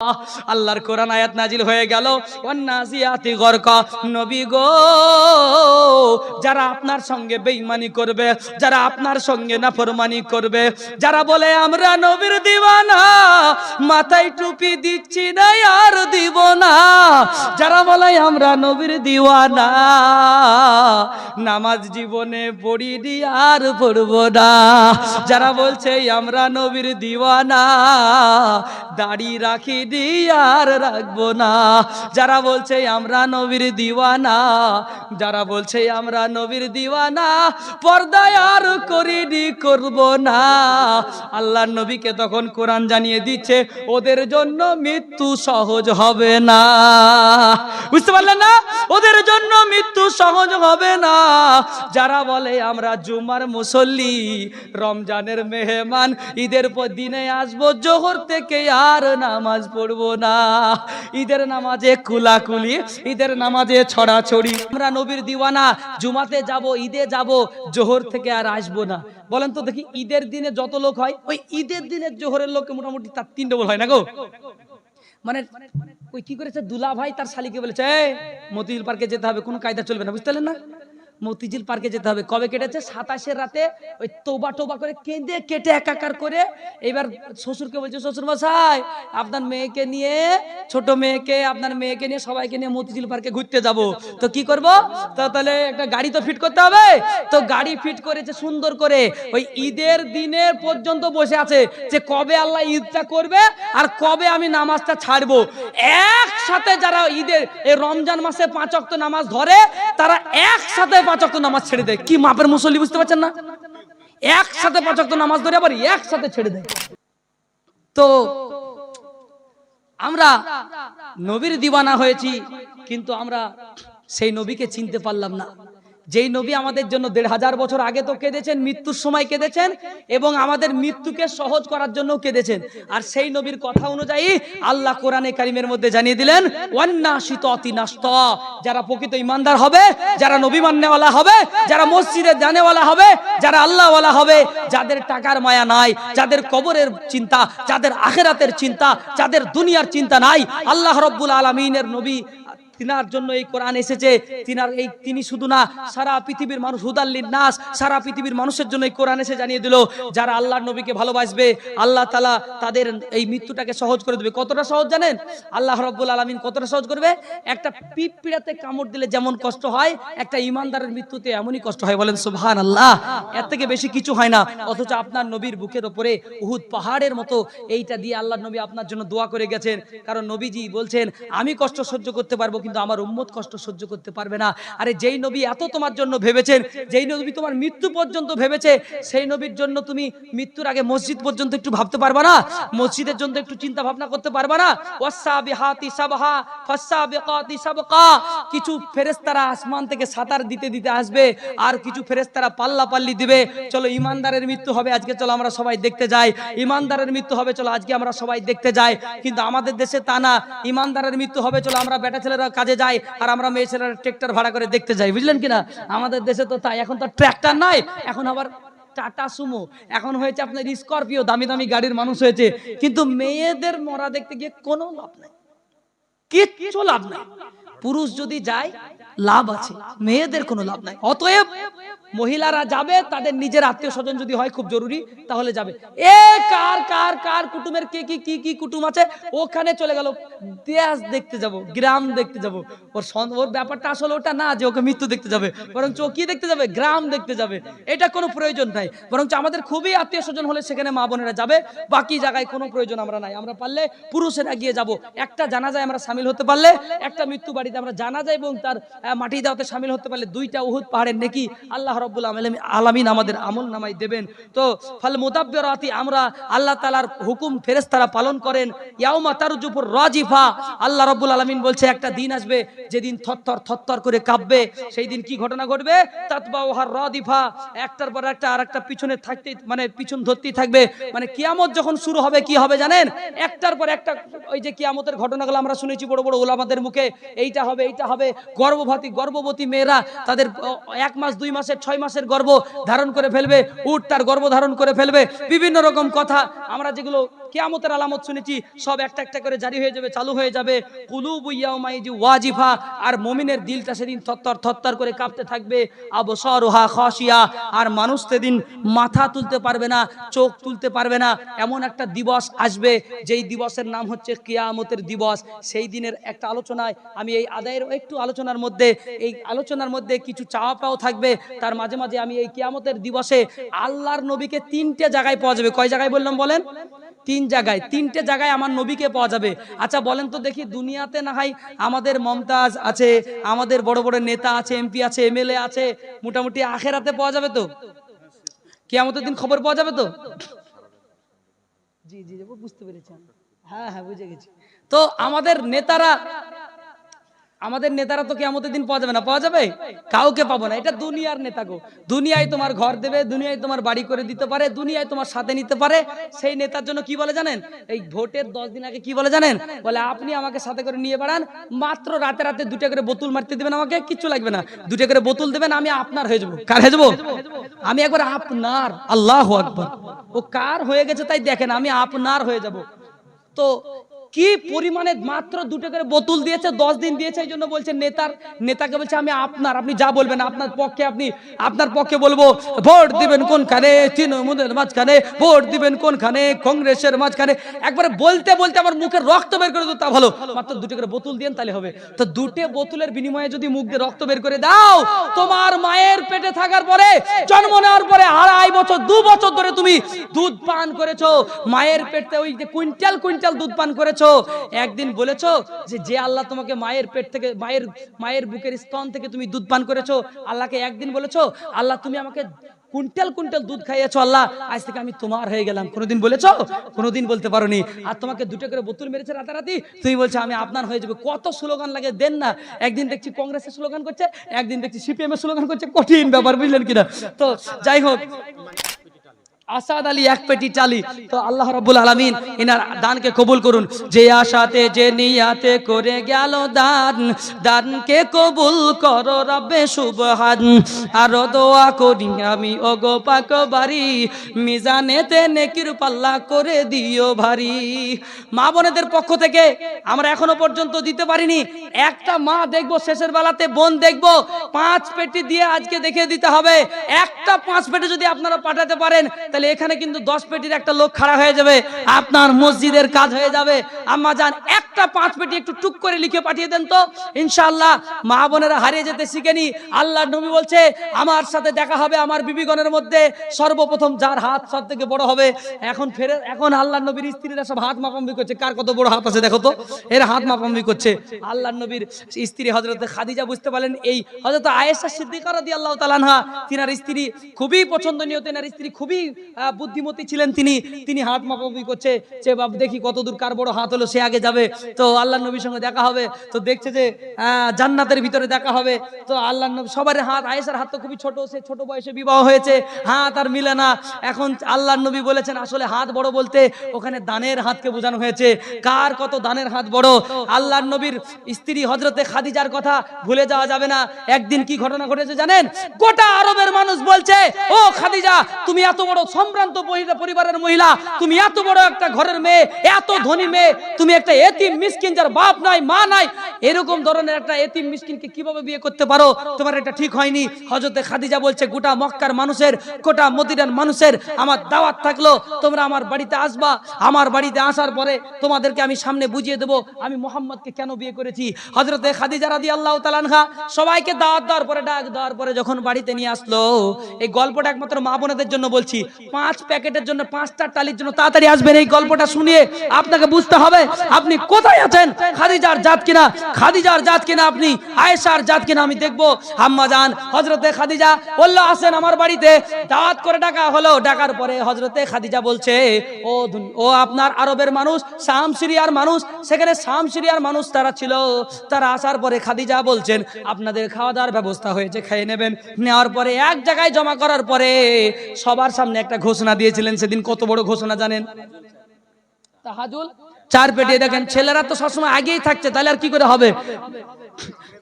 আল্লাহর কোরআন আয়াত নাজিল হয়ে গেল, ওয়ান্নাজিয়াতি গরকা। নবী গো, যারা আপনার সঙ্গে বেঈমানি করবে, যারা আপনার সঙ্গে নাফরমানি করবে, যারা বলে আমরা নবীর দিওয়ানা, মাথায় টুপি দিচ্ছি না আর দিব না, যারা বলে আমরা নবীর দিওয়ানা, নামাজ জীবনে পড়িনি আর পড়ব না, যারা বলছে আমরা নবীর দিওয়ানা, দাড়ি রাখি আর রাখবো না, যারা বলছে আমরা নবীর দিওয়ানা, যারা বলছে আমরা নবীর দিওয়ানা, পর্দায় আর করিনি করব না, আল্লাহর নবীকে তখন কোরআন জানিয়ে দিচ্ছে ওদের জন্য মৃত্যু সহজ হবে না। বুঝতে পারলেন না? ওদের জন্য মৃত্যু সহজ হবে না। যারা বলে আমরা জুমার মুসল্লি, রমজানের মেহমান, ঈদের পর দিনে আসবো জোহর থেকে আর নামাজ পড়বো না, ঈদের নামাজে কুলাকুলি, ঈদের নামাজে ছড়াছড়ি, আমরা নবীর দিওয়ানা, জুমাতে যাব, ঈদে যাব, জোহর থেকে আর আসবো না। বলেন তো দেখি, ঈদের দিনে যত লোক হয়, ওই ঈদের দিনের জোহরের লোক মোটামুটি তার 3 ডবল হয় না গো। মানে ওই কি করেছে, দুলা ভাই তার শালিকে বলেছে মতিঝিল পার্কে যেতে হবে, কোনো কায়দা চলবে না, বুঝতে পারলেন না? মতিঝিল পার্কে যেতে হবে। কবে কেটেছে? 27-এর রাতে ওই তোবা টোবা করে কেঁদে কেটে একাকার করে এবার শ্বশুরকে বলছে, শ্বশুর মশাই আপনার মেয়েকে নিয়ে, ছোট মেয়েকে, আপনার মেয়েকে নিয়ে, সবাইকে নিয়ে মতিঝিল পার্কে ঘুরতে যাব, তো কি করব? তো তাহলে একটা গাড়ি তো ফিট করতে হবে। তো গাড়ি ফিট করেছে সুন্দর করে, ওই ঈদের দিনের পর্যন্ত বসে আছে যে কবে আল্লাহ ঈদটা করবে আর কবে আমি নামাজটা ছাড়বো। একসাথে যারা ঈদের এই রমজান মাসে 5 ওয়াক্ত নামাজ ধরে, তারা একসাথে 5 ওয়াক্ত নামাজ ছেড়ে দেয়। কি মাপের মুসল্লি, বুঝতে পারছেন না? একসাথে 5 ওয়াক্ত নামাজ ধরে আবার একসাথে ছেড়ে দেয়। তো আমরা নবীর দিওয়ানা হয়েছি, কিন্তু আমরা সেই নবীকে চিনতে পারলাম না, যেই নবী আমাদের জন্য 1500 বছর আগে তো কেঁদেছেন, মৃত্যুর সময় কেঁদেছেন, এবং আমাদের মৃত্যুকে সহজ করার জন্য কেঁদেছেন। আর সেই নবীর কথা অনুযায়ী আল্লাহ কোরআনে কারিমের মধ্যে জানিয়ে দিলেন, ওয়ান্নাশিতাতি নাশতা, যারা প্রকৃত ইমানদার হবে, যারা নবী মাননেওয়ালা হবে, যারা মসজিদে জানেওয়ালা হবে, যারা আল্লাহওয়ালা হবে, যাদের টাকার মায়া নাই, যাদের কবরের চিন্তা, যাদের আখিরাতের চিন্তা, যাদের দুনিয়ার চিন্তা নাই, আল্লাহ রাব্বুল আলামিনের নবী, তিনার জন্য এই কোরআন এসেছে। তিনি শুধু না, সারা পৃথিবীর মানুষ, হুদাল্লিন নাস, সারা পৃথিবীর মানুষের জন্য এই কোরআন এসে জানিয়ে দিল, যারা আল্লাহর নবীকে ভালোবাসবে আল্লাহ তাআলা তাদের এই মৃত্যুটাকে সহজ করে দেবে। কতটা সহজ জানেন? আল্লাহ রাব্বুল আলামিন কতটা সহজ করবে? একটা পিঁপড়াতে কামড় দিলে যেমন কষ্ট হয়, একটা ইমানদারের মৃত্যুতে এমনই কষ্ট হয়। বলেন সুবহানাল্লাহ। এর থেকে বেশি কিছু হয় না। অথচ আপনার নবীর বুকের উপরে উহুদ পাহাড়ের মতো এইটা দিয়ে আল্লাহর নবী আপনার জন্য দোয়া করে গেছেন। কারণ নবীজি বলছেন, আমি কষ্ট সহ্য করতে পারবো, কিন্তু আমার উম্মত কষ্ট সহ্য করতে পারবে না। আরে যেই নবী এত তোমার জন্য ভেবেছেন, যেই নবী তোমার মৃত্যু পর্যন্ত ভেবেছে, সেই নবীর জন্য তুমি মৃত্যুর আগে মসজিদ পর্যন্ত একটু ভাবতে পারবা না? মসজিদের জন্য একটু চিন্তা ভাবনা করতে পারবা না? ওয়াসসাবিহাতি সাবহা ফাসসাবিকাতি সাবকা, কিছু ফেরেশতারা আসমান থেকে সাঁতার দিতে দিতে আসবে, আর কিছু ফেরেশতারা পাল্লা পাল্লি দিবে। চলো ইমানদারের মৃত্যু হবে, আজকে চলো আমরা সবাই দেখতে যাই। ইমানদারের মৃত্যু হবে, চলো আজকে আমরা সবাই দেখতে যাই। কিন্তু আমাদের দেশে তা না, ইমানদারের মৃত্যু হবে, চলো আমরা বেটা ছেলেরা কাজে যাই, আর আমরা মেয়ে ছেলেরা ট্রাক্টর ভাড়া করে দেখতে যাই। বুঝলেন কিনা? আমাদের দেশে তো তাই। এখন তো ট্রাক্টর নাই, এখন আবার টাটা সুমো, এখন হয়েছে আপনার স্করপিও, দামি দামি গাড়ির মানুষ হয়েছে। কিন্তু মেয়েদের মরা দেখতে গিয়ে কোনো লাভ নাই, কিচ্ছু লাভ নাই। পুরুষ যদি যায় লাভ আছে, মেয়েদের কোনো লাভ নাই। অতএব মহিলারা যাবে, তাদের নিজের আত্মীয় স্বজন যদি হয় খুব জরুরি, তাহলে যাবে। কার কার কার কুটুমের কে কি কি কি কুটুম আছে, ওখানে চলে গেল, দেশ দেখতে যাব, গ্রাম দেখতে যাব। ওর ব্যাপারটা আসলে ওটা না যে ওকে মৃত্যু দেখতে যাবে, বরং ও কি দেখতে যাবে? গ্রাম দেখতে যাবে। এটা কোনো প্রয়োজন নাই। বরং আমাদের খুবই আত্মীয় স্বজন হলে সেখানে মা বোনেরা যাবে, বাকি জায়গায় কোনো প্রয়োজন আমরা নাই। আমরা পারলে পুরুষেরা গিয়ে যাব। একটা জানাজায় আমরা সামিল হতে পারলে, একটা মৃত্যু বাড়িতে আমরা জানাজা এবং তার মাটি দেওয়াতে সামিল হতে পারলে, 2টা উহুদ পাহাড়ের নেকি আল্লাহ রাব্বুল আলামিন আমাদের আমল নামায় দেবেন। তো ফাল মুদাব্বিরাতি আমরা আল্লাহ তাআলার হুকুম ফেরেশতারা পালন করেন। ইয়াউমা তারজুফুর রাজিফা, আল্লাহ রাব্বুল আলামিন বলছে একটা দিন আসবে যেদিন থরথর থরথর করে কাঁপবে। সেই দিন কি ঘটনা ঘটবে? তাতবাউহার রাদিফা, একটার পর একটা আর একটা পিছনে থাকতে, মানে পিছন ধরতেই থাকবে। মানে কিয়ামত যখন শুরু হবে কি হবে জানেন? একটার পর একটা, ওই যে কিয়ামতের ঘটনাগুলো আমরা শুনেছি বড় বড় ওলামাদের মুখে, এইটা হবে এইটা হবে। গর্ভবতী মেয়েরা তাদের 1 মাস 2 মাসের 6 মাসের গর্ভ ধারণ করে ফেলবে, উট তার গর্ভ ধারণ করে ফেলবে, বিভিন্ন রকম কথা আমরা যেগুলো কিয়ামতের আলামত শুনেছি, সব একটা একটা করে জারি হয়ে যাবে, চালু হয়ে যাবে। কুলুবু ইয়াউমাইজি ওয়াজিফা, আর মুমিনের দিলটা সেদিন থরথর থরথর করে কাঁপতে থাকবে। আবসারুহা খাশিয়া, আর মানুষ সেদিন মাথা তুলতে পারবে না, চোখ তুলতে পারবে না। এমন একটা দিবস আসবে যেই দিবসের নাম হচ্ছে কিয়ামতের দিবস। সেই দিনের একটা আলোচনায় আমি এই আদায়ের একটু আলোচনার মধ্যে, এই আলোচনার মধ্যে কিছু চাওয়া পাওয়া থাকবে। তার মাঝে মাঝে আমি এই কিয়ামতের দিবসে আল্লাহর নবীকে 3টে জায়গায় পাওয়া যাবে। কয় জায়গায় বললাম বলেন? 3 জায়গায়, 3টে জায়গায় আমার নবীকে পাওয়া যাবে। আচ্ছা বলেন তো দেখি, দুনিয়াতে না হয় আমাদের মমতাজ আছে, আমাদের বড় বড় নেতা আছে, এমপি আছে, এমএলএ আছে, মোটামুটি আখেরাতে পাওয়া যাবে তো? কিয়ামতের দিন খবর পাওয়া যাবে তো? জি জি বুঝতে পেরেছেন, হ্যাঁ হ্যাঁ বুঝে গেছি। তো আমাদের নেতারা তো কিয়ামতের দিন পাওয়া যাবে না? পাওয়া যাবে? কাউকে পাবো না। এটা দুনিয়ার নেতা গো। দুনিয়ায় তোমার ঘর দেবে, দুনিয়ায় তোমার বাড়ি করে দিতে পারে, দুনিয়ায় তোমার সাথে নিতে পারে। সেই নেতার জন্য কি বলে জানেন? এই ভোটের 10 দিন আগে কি বলে জানেন? বলে আপনি আমাকে সাথে করে নিয়ে বেড়ান, মাত্র রাতে রাতে 2টা করে বোতল মারতে দিবেন, আমাকে কিচ্ছু লাগবে না, 2টা করে বোতল দেবেন, আমি আপনার হয়ে যাবো। কার হয়ে যাবো? আমি একবার আপনার। আল্লাহু আকবার। ও কার হয়ে গেছে তাই দেখেন, আমি আপনার হয়ে যাব। তো কি পরিমাণে মাত্র 2টা করে বোতল দিয়েছে, 10 দিন দিয়েছে। এই জন্য বলছে নেতাকে বলছে আমি আপনার, আপনি যা বলবেন আপনার পক্ষে, আপনার পক্ষে বলবো। ভোট দিবেন কোনখানে? তৃণমূলের মাঝখানে। ভোট দিবেন কোনখানে? কংগ্রেসের মাঝখানে। একবারে বলতে বলতে আমার মুখের রক্ত বের করে দাও, তা ভালো। মাত্র 2টা করে বোতল দেন তাহলে হবে। তো 2টে বোতলের বিনিময়ে যদি মুখ দিয়ে রক্ত বের করে দাও, তোমার মায়ের পেটে থাকার পরে, জন্ম নেওয়ার পরে 2.5 বছর 2 বছর ধরে তুমি দুধ পান করেছো, মায়ের পেটে ওই যে কুইন্টাল কুইন্টাল দুধ পান করেছো। একদিন বলেছো যে আল্লাহ তোমাকে মায়ের পেট থেকে, মায়ের বুকের স্তন থেকে তুমি দুধ পান করেছো, আল্লাহকে একদিন বলেছো আল্লাহ তুমি আমাকে কুইন্টাল কুইন্টাল দুধ খাইয়েছো, আল্লাহ আজ থেকে আমি তোমার হয়ে গেলাম? কোনোদিন বলেছো? কোনোদিন বলতে পারোনি। আর তোমাকে 2টা করে বোতল মেরেছে রাতারাতি, তুমি বলছো আমি আপনার হয়ে যাবে। কত স্লোগান লাগে দেন না। একদিন দেখছি কংগ্রেসের স্লোগান করছে, একদিন দেখছি সিপিএম এর স্লোগান করছে। কঠিন ব্যাপার, বুঝলেন কিনা? তো যাই হোক, আসাদ আলী এক পেটি টালি। তো আল্লাহ রাব্বুল আলামিন এনার দানকে কবুল করুন। যে আশাতে যে নিয়াতে করে গেল দান, দানকে কবুল করো রব্বে সুবহান। আর দোয়া করি আমি ওগো পাক বাড়ি, মিজানেতে নেকির পাল্লা করে দিও ভারী। মা বোনেদের পক্ষ থেকে আমরা এখনো পর্যন্ত দিতে পারিনি। একটা মা দেখবো শেষের বেলাতে, বোন দেখবো 5 পেটি দিয়ে আজকে দেখে দিতে হবে। একটা 5 পেটি যদি আপনারা পাঠাতে পারেন, তাহলে এখানে কিন্তু 10 পেটির একটা লোক খাড়া হয়ে যাবে, আপনার মসজিদের কাজ হয়ে যাবে। আম্মা জান একটা 5 পেটি একটু টুক করে লিখে পাঠিয়ে দেন তো, ইনশাআল্লাহ মা বোনেরা হারিয়ে যেতে শিখেনি। আল্লাহর নবী বলছে আমার সাথে দেখা হবে আমার বিবিগণের মধ্যে, সর্বপ্রথম যার হাত সব থেকে বড় হবে। এখন আল্লাহর নবীর স্ত্রীরা সব হাত মাপামাপি করছে, কার কত বড় হাত আছে দেখো তো, এর হাত মাপামাপি করছে। আল্লাহর নবীর স্ত্রী হযরত খাদিজা বুঝতে পারলেন, এই হযরত আয়েশা সিদ্দিকা রাদিয়াল্লাহু তাআলা আনহা, তিনার স্ত্রী খুবই পছন্দনীয়, তিনার স্ত্রী খুবই বুদ্ধিমতী ছিলেন। তিনি হাত মাপামাপি করছে, যে বাপ দেখি কতদূর কার বড় হাত হলো, সে আগে যাবে। তো আল্লাহর নবীর সঙ্গে দেখা হবে, তো দেখছে যে জান্নাতের ভিতরে দেখা হবে। তো আল্লাহর নবী সবার হাত, আয়েশার হাত তো খুবই ছোট, সে ছোট বয়সে বিবাহ হয়েছে, হাত আর মিলে না। এখন আল্লাহর নবী বলেছেন আসলে হাত বড় বলতে ওখানে দানের হাতকে বোঝানো হয়েছে, কার কত দানের হাত বড়। আল্লাহর নবীর স্ত্রী হযরতে খাদিজার কথা ভুলে যাওয়া যাবে না। একদিন কি ঘটনা ঘটেছে জানেন? গোটা আরবের মানুষ বলছে, ও খাদিজা তুমি এত বড় সম্ভ্রান্ত পরিবারের মহিলা, তুমি এত বড় একটা ঘরের মেয়ে, এত ধনী মেয়ে, তুমি একটা এতিম মিসকিন যার বাপ নাই মা নাই, এরকম ধরনের একটা এতিম মিসকিনকে কিভাবে বিয়ে করতে পারো? তোমার এটা ঠিক হয়নি। হযরতে খাদিজা বলছে গোটা মক্কার মানুষের, গোটা মদিনার মানুষের আমার দাওয়াত থাকলো, তোমরা আমার বাড়িতে আসবা। আমার বাড়িতে আসার পরে তোমাদেরকে আমি সামনে বুঝিয়ে দেব আমি মুহাম্মদকে কেন বিয়ে করেছি। হযরতে খাদিজা রাদিয়াল্লাহু তাআলা আনহা সবাইকে দাওয়াত দেওয়ার পরে, ডাক দেওয়ার পরে যখন বাড়িতে নিয়ে আসলো, এই গল্পটা একমাত্র মা বোনেদের জন্য বলছি, 5 প্যাকেটের জন্য, 5টা টালির জন্য তাড়াতাড়ি আসবেন। এই গল্পটা শুনিয়ে আপনাকে বুঝতে হবে আপনি কোথায় আছেন, খাদিজার জাত কিনা, খাদিজার জাত কিনা আপনি, আয়েশার জাত কিনা আমি দেখবো। আম্মা জান হযরতে খাদিজা বলল আসেন আমার বাড়িতে। দাওয়াত করে ডাকা হলো। ডাকার পরে হযরতে খাদিজা বলছে, ও আপনার আরবের মানুষ, শাম সিরিয়ার মানুষ, সেখানে শাম সিরিয়ার মানুষ তারা ছিল। তারা আসার পরে খাদিজা বলছেন আপনাদের খাওয়া দাওয়ার ব্যবস্থা হয়েছে, খেয়ে নেবেন। নেওয়ার পরে এক জায়গায় জমা করার পরে সবার সামনে একটা ঘোষণা দিয়েছিলেন। সেদিন কত বড় ঘোষণা জানেন? তাহাজুল চার পেটে দেখেন ছেলেরা তো সবসময় আগেই থাকছে, তাহলে আর কি করে হবে।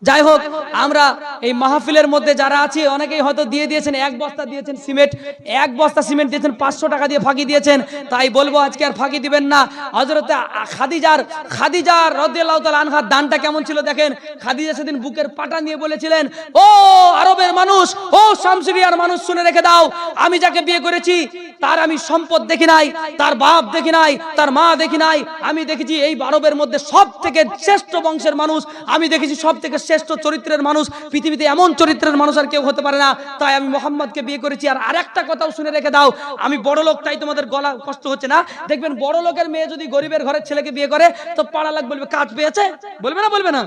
যাই হোক, আমরা এই মাহফিলের মধ্যে যারা আছি অনেকেই হয়তো দিয়ে দিয়েছেন, এক বস্তা দিয়েছেন সিমেন্ট, এক বস্তা সিমেন্ট দিয়েছেন, 500 টাকা দিয়ে ফাঁকি দিয়েছেন। তাই বলবো আজকে আর ফাঁকি দিবেন না। হযরতে খাদিজা রাদিয়াল্লাহু তাআলা আনহার দানটা কেমন ছিল দেখেন। খাদিজা সেদিন বুকের পাটা নিয়ে বলেছিলেন, ও আরবের মানুষ, ও শামসুরিয়ার মানুষ, শুনে রেখে দাও, আমি যাকে বিয়ে করেছি তার আমি সম্পদ দেখি নাই, তার বাপ দেখি নাই, তার মা দেখি নাই, আমি দেখেছি এই আরবের মধ্যে সব থেকে শ্রেষ্ঠ বংশের মানুষ, আমি দেখেছি সব থেকে শ্রেষ্ঠ চরিত্রের মানুষ, পৃথিবীতে এমন চরিত্রের মানুষ আর কেউ হতে পারে না, তাই আমি মোহাম্মদকে বিয়ে করেছি। আর আরেকটা কথাও শুনে রেখে দাও, আমি বড় লোক, তাই তোমাদের গলা কষ্ট হচ্ছে না। দেখবেন বড় লোকের মেয়ে যদি গরিবের ঘরের ছেলেকে বিয়ে করে তো পাড়া লোক বলবে কাজ পেয়েছে, বলবে না?